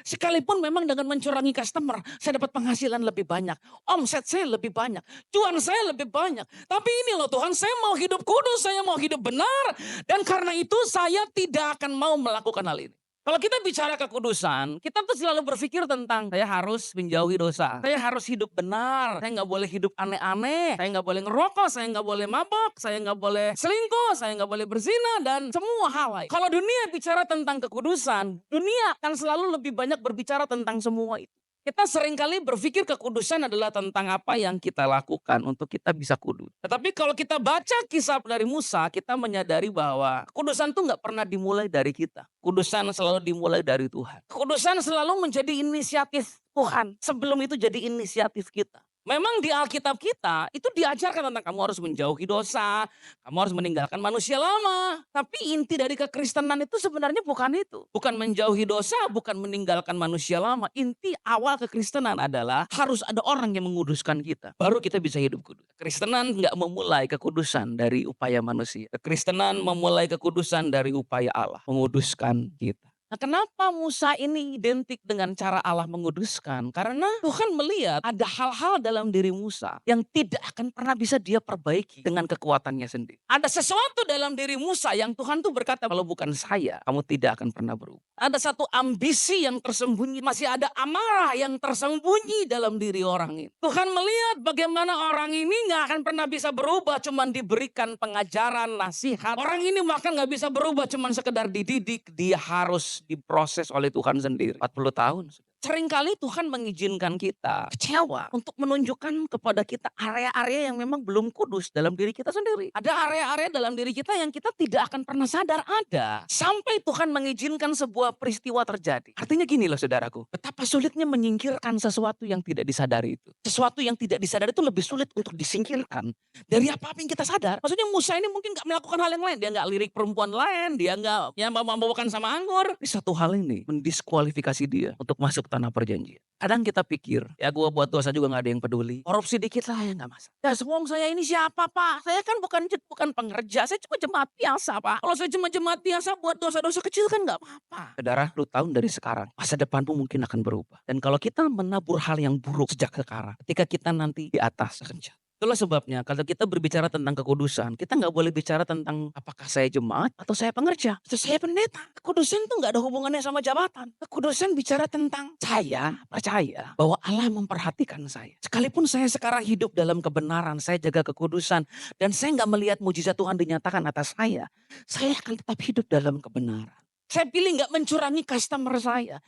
Sekalipun memang dengan mencurangi customer, saya dapat penghasilan lebih banyak. Omset saya lebih banyak. Cuan saya lebih banyak. Tapi ini loh Tuhan, saya mau hidup kudus, saya mau hidup benar. Dan karena itu saya tidak akan mau melakukan hal ini. Kalau kita bicara kekudusan, kita tuh selalu berpikir tentang saya harus menjauhi dosa. Saya harus hidup benar. Saya nggak boleh hidup aneh-aneh. Saya nggak boleh ngerokok. Saya nggak boleh mabok. Saya nggak boleh selingkuh. Saya nggak boleh berzina dan semua hal lain. Kalau dunia bicara tentang kekudusan, dunia akan selalu lebih banyak berbicara tentang semua itu. Kita seringkali berpikir kekudusan adalah tentang apa yang kita lakukan untuk kita bisa kudus. Tetapi kalau kita baca kisah dari Musa, kita menyadari bahwa kekudusan itu nggak pernah dimulai dari kita. Kudusan selalu dimulai dari Tuhan. Kekudusan selalu menjadi inisiatif Tuhan sebelum itu jadi inisiatif kita. Memang di Alkitab kita itu diajarkan tentang kamu harus menjauhi dosa, kamu harus meninggalkan manusia lama. Tapi inti dari kekristenan itu sebenarnya bukan itu. Bukan menjauhi dosa, bukan meninggalkan manusia lama. Inti awal kekristenan adalah harus ada orang yang menguduskan kita. Baru kita bisa hidup kudus. Kekristenan nggak memulai kekudusan dari upaya manusia. Kekristenan memulai kekudusan dari upaya Allah menguduskan kita. Nah, kenapa Musa ini identik dengan cara Allah menguduskan? Karena Tuhan melihat ada hal-hal dalam diri Musa yang tidak akan pernah bisa dia perbaiki dengan kekuatannya sendiri. Ada sesuatu dalam diri Musa yang Tuhan tuh berkata, kalau bukan saya, kamu tidak akan pernah berubah. Ada satu ambisi yang tersembunyi, masih ada amarah yang tersembunyi dalam diri orang ini. Tuhan melihat bagaimana orang ini nggak akan pernah bisa berubah, cuman diberikan pengajaran, nasihat. Orang ini bahkan nggak bisa berubah, cuman sekedar dididik, dia harus diproses oleh Tuhan sendiri. 40 tahun. Seringkali Tuhan mengizinkan kita kecewa untuk menunjukkan kepada kita area-area yang memang belum kudus dalam diri kita sendiri. Ada area-area dalam diri kita yang kita tidak akan pernah sadar ada. Sampai Tuhan mengizinkan sebuah peristiwa terjadi. Artinya gini loh saudaraku, betapa sulitnya menyingkirkan sesuatu yang tidak disadari itu. Sesuatu yang tidak disadari itu lebih sulit untuk disingkirkan dari apa-apa yang kita sadar. Maksudnya Musa ini mungkin gak melakukan hal yang lain. Dia gak lirik perempuan lain, dia gak ya, membawakan sama anggur. Tapi satu hal ini mendiskualifikasi dia untuk masuk tanah perjanjian. Kadang kita pikir, ya gue buat dosa juga gak ada yang peduli. Korupsi dikit lah ya gak masalah. Ya semua saya ini siapa pak? Saya kan bukan pengerja, saya cuma jemaat biasa pak. Kalau saya cuma jemaat biasa buat dosa-dosa kecil kan gak apa-apa. Saudara, lu tahun dari sekarang, masa depanmu mungkin akan berubah. Dan kalau kita menabur hal yang buruk sejak sekarang, ketika kita nanti di atas akan jatuh. Itulah sebabnya kalau kita berbicara tentang kekudusan, kita nggak boleh bicara tentang apakah saya jemaat atau saya pengerja, atau saya pendeta. Kekudusan itu nggak ada hubungannya sama jabatan. Kekudusan bicara tentang saya percaya bahwa Allah memperhatikan saya. Sekalipun saya sekarang hidup dalam kebenaran, saya jaga kekudusan, dan saya nggak melihat mujizat Tuhan dinyatakan atas saya akan tetap hidup dalam kebenaran. Saya pilih nggak mencurangi customer saya.